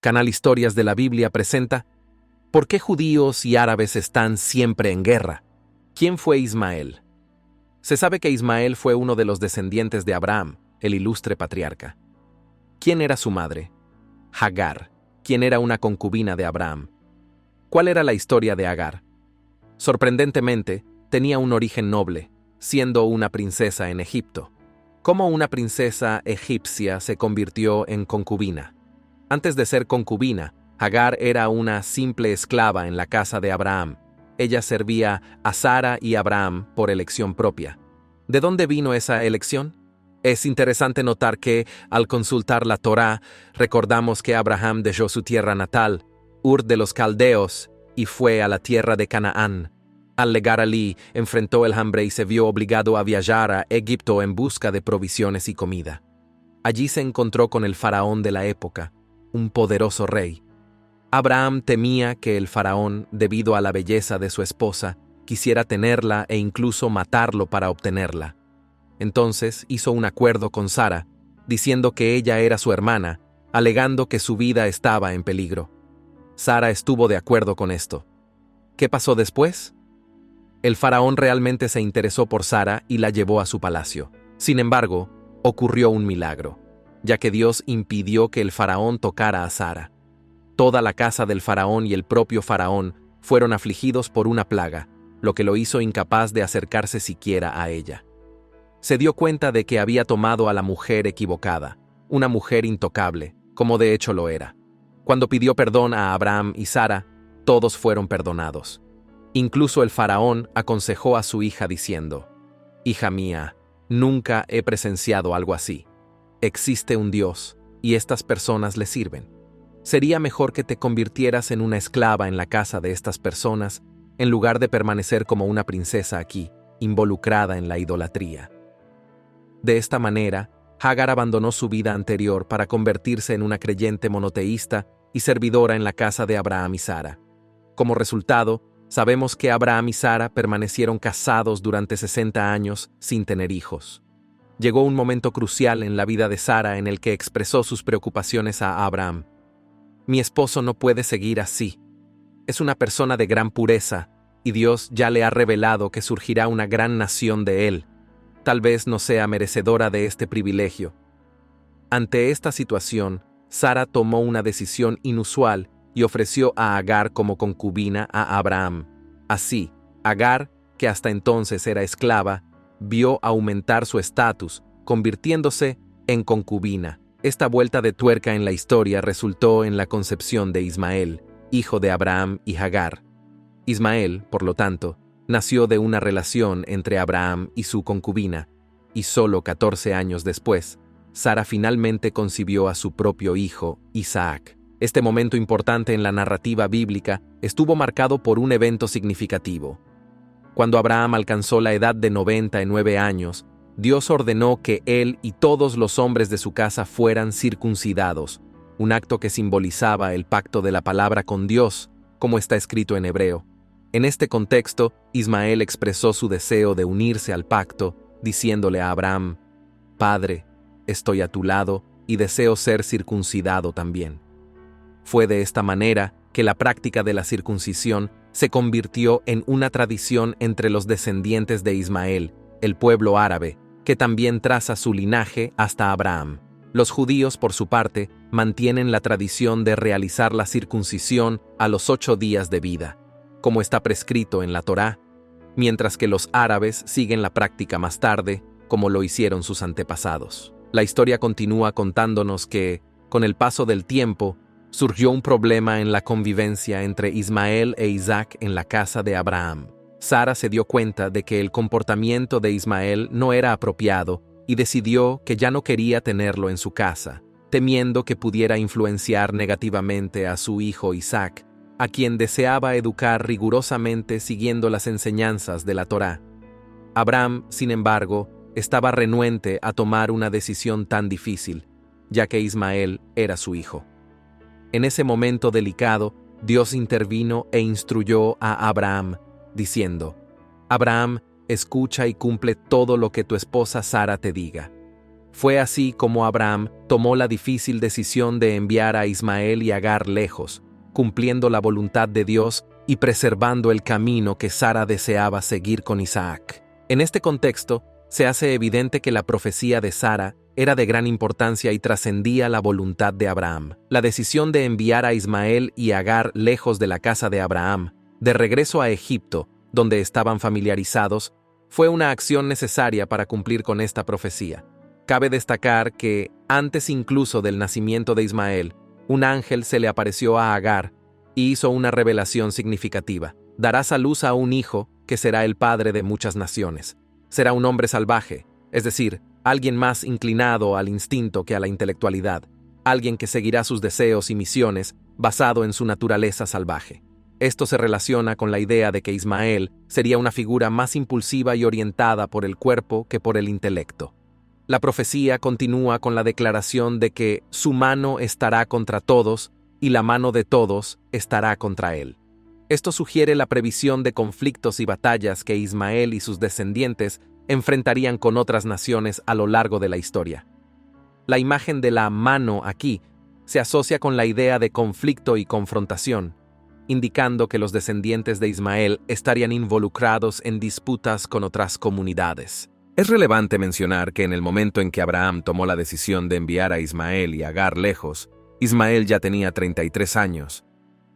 Canal Historias de la Biblia presenta ¿Por qué judíos y árabes están siempre en guerra? ¿Quién fue Ismael? Se sabe que Ismael fue uno de los descendientes de Abraham, el ilustre patriarca. ¿Quién era su madre? Agar, quien era una concubina de Abraham. ¿Cuál era la historia de Agar? Sorprendentemente, tenía un origen noble, siendo una princesa en Egipto. ¿Cómo una princesa egipcia se convirtió en concubina? Antes de ser concubina, Agar era una simple esclava en la casa de Abraham. Ella servía a Sara y Abraham por elección propia. ¿De dónde vino esa elección? Es interesante notar que, al consultar la Torá, recordamos que Abraham dejó su tierra natal, Ur de los Caldeos, y fue a la tierra de Canaán. Al llegar allí, enfrentó el hambre y se vio obligado a viajar a Egipto en busca de provisiones y comida. Allí se encontró con el faraón de la época, un poderoso rey. Abraham temía que el faraón, debido a la belleza de su esposa, quisiera tenerla e incluso matarlo para obtenerla. Entonces hizo un acuerdo con Sara, diciendo que ella era su hermana, alegando que su vida estaba en peligro. Sara estuvo de acuerdo con esto. ¿Qué pasó después? El faraón realmente se interesó por Sara y la llevó a su palacio. Sin embargo, ocurrió un milagro, ya que Dios impidió que el faraón tocara a Sara. Toda la casa del faraón y el propio faraón fueron afligidos por una plaga, lo que lo hizo incapaz de acercarse siquiera a ella. Se dio cuenta de que había tomado a la mujer equivocada, una mujer intocable, como de hecho lo era. Cuando pidió perdón a Abraham y Sara, todos fueron perdonados. Incluso el faraón aconsejó a su hija diciendo: «Hija mía, nunca he presenciado algo así. Existe un Dios, y estas personas le sirven. Sería mejor que te convirtieras en una esclava en la casa de estas personas, en lugar de permanecer como una princesa aquí, involucrada en la idolatría». De esta manera, Agar abandonó su vida anterior para convertirse en una creyente monoteísta y servidora en la casa de Abraham y Sara. Como resultado, sabemos que Abraham y Sara permanecieron casados durante 60 años sin tener hijos. Llegó un momento crucial en la vida de Sara en el que expresó sus preocupaciones a Abraham. «Mi esposo no puede seguir así. Es una persona de gran pureza, y Dios ya le ha revelado que surgirá una gran nación de él. Tal vez no sea merecedora de este privilegio». Ante esta situación, Sara tomó una decisión inusual y ofreció a Agar como concubina a Abraham. Así, Agar, que hasta entonces era esclava, vio aumentar su estatus, convirtiéndose en concubina. Esta vuelta de tuerca en la historia resultó en la concepción de Ismael, hijo de Abraham y Agar. Ismael, por lo tanto, nació de una relación entre Abraham y su concubina, y solo 14 años después, Sara finalmente concibió a su propio hijo, Isaac. Este momento importante en la narrativa bíblica estuvo marcado por un evento significativo. Cuando Abraham alcanzó la edad de 99 años, Dios ordenó que él y todos los hombres de su casa fueran circuncidados, un acto que simbolizaba el pacto de la palabra con Dios, como está escrito en hebreo. En este contexto, Ismael expresó su deseo de unirse al pacto, diciéndole a Abraham: «Padre, estoy a tu lado y deseo ser circuncidado también». Fue de esta manera que la práctica de la circuncisión se convirtió en una tradición entre los descendientes de Ismael, el pueblo árabe, que también traza su linaje hasta Abraham. Los judíos, por su parte, mantienen la tradición de realizar la circuncisión a los 8 días de vida, como está prescrito en la Torá, mientras que los árabes siguen la práctica más tarde, como lo hicieron sus antepasados. La historia continúa contándonos que, con el paso del tiempo, surgió un problema en la convivencia entre Ismael e Isaac en la casa de Abraham. Sara se dio cuenta de que el comportamiento de Ismael no era apropiado y decidió que ya no quería tenerlo en su casa, temiendo que pudiera influenciar negativamente a su hijo Isaac, a quien deseaba educar rigurosamente siguiendo las enseñanzas de la Torá. Abraham, sin embargo, estaba renuente a tomar una decisión tan difícil, ya que Ismael era su hijo. En ese momento delicado, Dios intervino e instruyó a Abraham, diciendo: «Abraham, escucha y cumple todo lo que tu esposa Sara te diga. Fue así como Abraham tomó la difícil decisión de enviar a Ismael y Agar lejos, cumpliendo la voluntad de Dios y preservando el camino que Sara deseaba seguir con Isaac. En este contexto, se hace evidente que la profecía de Sara era de gran importancia y trascendía la voluntad de Abraham. La decisión de enviar a Ismael y Agar lejos de la casa de Abraham, de regreso a Egipto, donde estaban familiarizados, fue una acción necesaria para cumplir con esta profecía. Cabe destacar que, antes incluso del nacimiento de Ismael, un ángel se le apareció a Agar y hizo una revelación significativa. Darás a luz a un hijo que será el padre de muchas naciones. Será un hombre salvaje, es decir, alguien más inclinado al instinto que a la intelectualidad, alguien que seguirá sus deseos y misiones basado en su naturaleza salvaje. Esto se relaciona con la idea de que Ismael sería una figura más impulsiva y orientada por el cuerpo que por el intelecto. La profecía continúa con la declaración de que su mano estará contra todos y la mano de todos estará contra él. Esto sugiere la previsión de conflictos y batallas que Ismael y sus descendientes enfrentarían con otras naciones a lo largo de la historia. La imagen de la mano aquí se asocia con la idea de conflicto y confrontación, indicando que los descendientes de Ismael estarían involucrados en disputas con otras comunidades. Es relevante mencionar que en el momento en que Abraham tomó la decisión de enviar a Ismael y Agar lejos, Ismael ya tenía 33 años.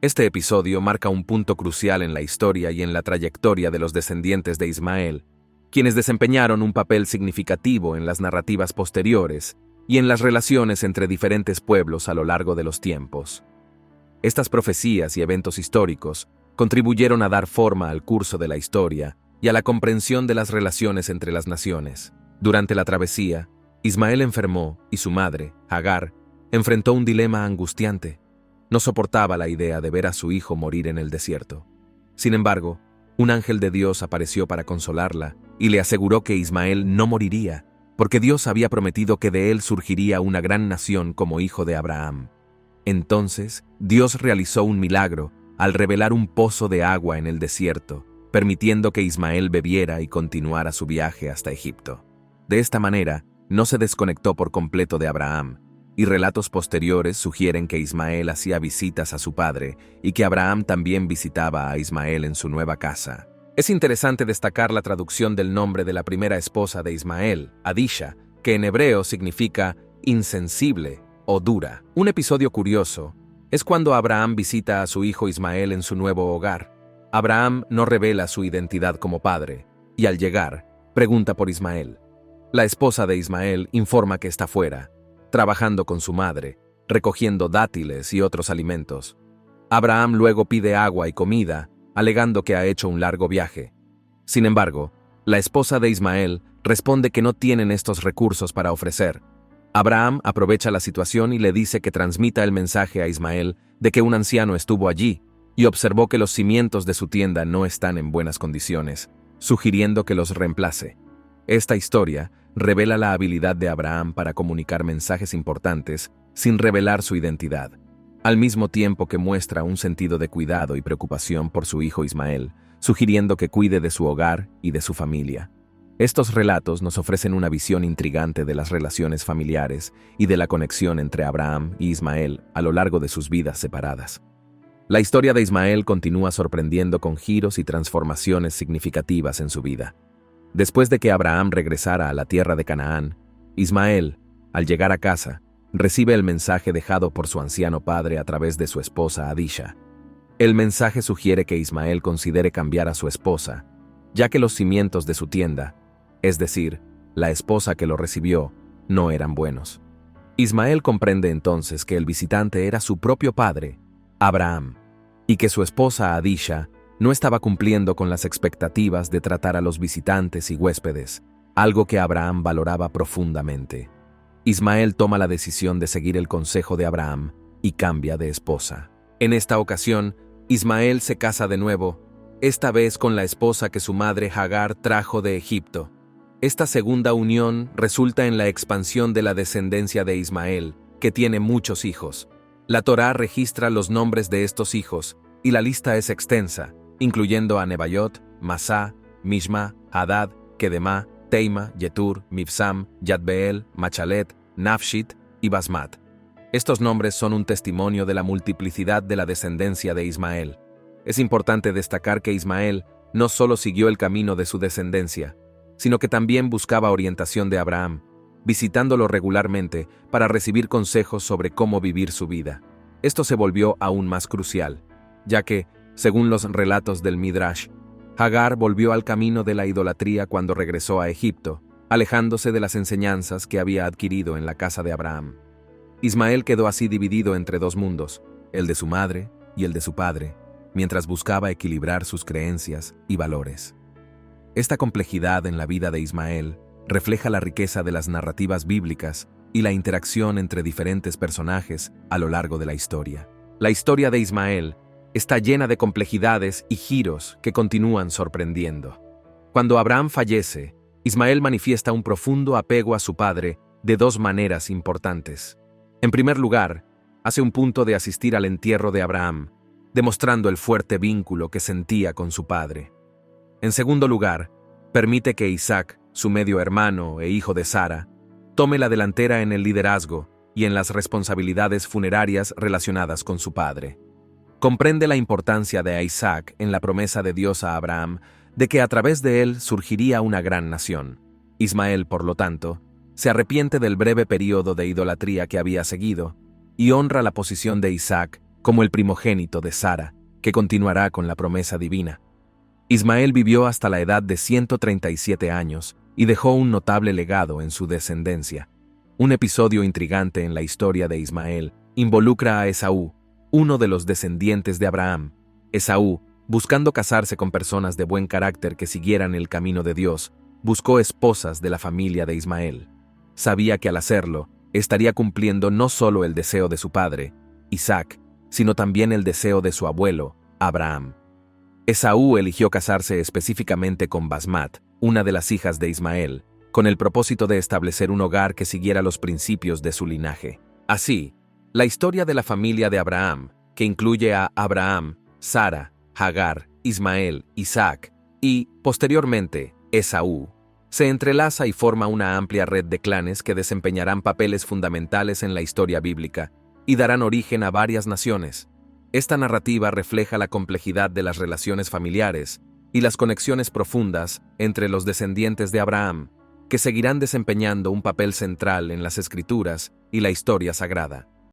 Este episodio marca un punto crucial en la historia y en la trayectoria de los descendientes de Ismael, quienes desempeñaron un papel significativo en las narrativas posteriores y en las relaciones entre diferentes pueblos a lo largo de los tiempos. Estas profecías y eventos históricos contribuyeron a dar forma al curso de la historia y a la comprensión de las relaciones entre las naciones. Durante la travesía, Ismael enfermó y su madre, Agar, enfrentó un dilema angustiante. No soportaba la idea de ver a su hijo morir en el desierto. Sin embargo, un ángel de Dios apareció para consolarla y le aseguró que Ismael no moriría, porque Dios había prometido que de él surgiría una gran nación como hijo de Abraham. Entonces, Dios realizó un milagro al revelar un pozo de agua en el desierto, permitiendo que Ismael bebiera y continuara su viaje hasta Egipto. De esta manera, no se desconectó por completo de Abraham, y relatos posteriores sugieren que Ismael hacía visitas a su padre y que Abraham también visitaba a Ismael en su nueva casa. Es interesante destacar la traducción del nombre de la primera esposa de Ismael, Adisha, que en hebreo significa insensible o dura. Un episodio curioso es cuando Abraham visita a su hijo Ismael en su nuevo hogar. Abraham no revela su identidad como padre, y al llegar, pregunta por Ismael. La esposa de Ismael informa que está fuera, trabajando con su madre, recogiendo dátiles y otros alimentos. Abraham luego pide agua y comida, alegando que ha hecho un largo viaje. Sin embargo, la esposa de Ismael responde que no tienen estos recursos para ofrecer. Abraham aprovecha la situación y le dice que transmita el mensaje a Ismael de que un anciano estuvo allí y observó que los cimientos de su tienda no están en buenas condiciones, sugiriendo que los reemplace. Esta historia revela la habilidad de Abraham para comunicar mensajes importantes sin revelar su identidad, al mismo tiempo que muestra un sentido de cuidado y preocupación por su hijo Ismael, sugiriendo que cuide de su hogar y de su familia. Estos relatos nos ofrecen una visión intrigante de las relaciones familiares y de la conexión entre Abraham y Ismael a lo largo de sus vidas separadas. La historia de Ismael continúa sorprendiendo con giros y transformaciones significativas en su vida. Después de que Abraham regresara a la tierra de Canaán, Ismael, al llegar a casa, recibe el mensaje dejado por su anciano padre a través de su esposa Adisha. El mensaje sugiere que Ismael considere cambiar a su esposa, ya que los cimientos de su tienda, es decir, la esposa que lo recibió, no eran buenos. Ismael comprende entonces que el visitante era su propio padre, Abraham, y que su esposa Adisha no estaba cumpliendo con las expectativas de tratar a los visitantes y huéspedes, algo que Abraham valoraba profundamente. Ismael toma la decisión de seguir el consejo de Abraham y cambia de esposa. En esta ocasión, Ismael se casa de nuevo, esta vez con la esposa que su madre Agar trajo de Egipto. Esta segunda unión resulta en la expansión de la descendencia de Ismael, que tiene muchos hijos. La Torá registra los nombres de estos hijos, y la lista es extensa, incluyendo a Nebaiot, Masá, Mishma, Hadad, Kedemá, Teima, Yetur, Mibsam, Yadbeel, Machalet, Nafshit y Basmat. Estos nombres son un testimonio de la multiplicidad de la descendencia de Ismael. Es importante destacar que Ismael no solo siguió el camino de su descendencia, sino que también buscaba orientación de Abraham, visitándolo regularmente para recibir consejos sobre cómo vivir su vida. Esto se volvió aún más crucial, ya que, según los relatos del Midrash, Hagar volvió al camino de la idolatría cuando regresó a Egipto, alejándose de las enseñanzas que había adquirido en la casa de Abraham. Ismael quedó así dividido entre dos mundos, el de su madre y el de su padre, mientras buscaba equilibrar sus creencias y valores. Esta complejidad en la vida de Ismael refleja la riqueza de las narrativas bíblicas y la interacción entre diferentes personajes a lo largo de la historia. La historia de Ismael está llena de complejidades y giros que continúan sorprendiendo. Cuando Abraham fallece, Ismael manifiesta un profundo apego a su padre de dos maneras importantes. En primer lugar, hace un punto de asistir al entierro de Abraham, demostrando el fuerte vínculo que sentía con su padre. En segundo lugar, permite que Isaac, su medio hermano e hijo de Sara, tome la delantera en el liderazgo y en las responsabilidades funerarias relacionadas con su padre. Comprende la importancia de Isaac en la promesa de Dios a Abraham de que a través de él surgiría una gran nación. Ismael, por lo tanto, se arrepiente del breve período de idolatría que había seguido y honra la posición de Isaac como el primogénito de Sara, que continuará con la promesa divina. Ismael vivió hasta la edad de 137 años y dejó un notable legado en su descendencia. Un episodio intrigante en la historia de Ismael involucra a Esaú, uno de los descendientes de Abraham. Esaú, buscando casarse con personas de buen carácter que siguieran el camino de Dios, buscó esposas de la familia de Ismael. Sabía que al hacerlo, estaría cumpliendo no solo el deseo de su padre, Isaac, sino también el deseo de su abuelo, Abraham. Esaú eligió casarse específicamente con Basmat, una de las hijas de Ismael, con el propósito de establecer un hogar que siguiera los principios de su linaje. Así, la historia de la familia de Abraham, que incluye a Abraham, Sara, Hagar, Ismael, Isaac y, posteriormente, Esaú, se entrelaza y forma una amplia red de clanes que desempeñarán papeles fundamentales en la historia bíblica y darán origen a varias naciones. Esta narrativa refleja la complejidad de las relaciones familiares y las conexiones profundas entre los descendientes de Abraham, que seguirán desempeñando un papel central en las Escrituras y la historia sagrada.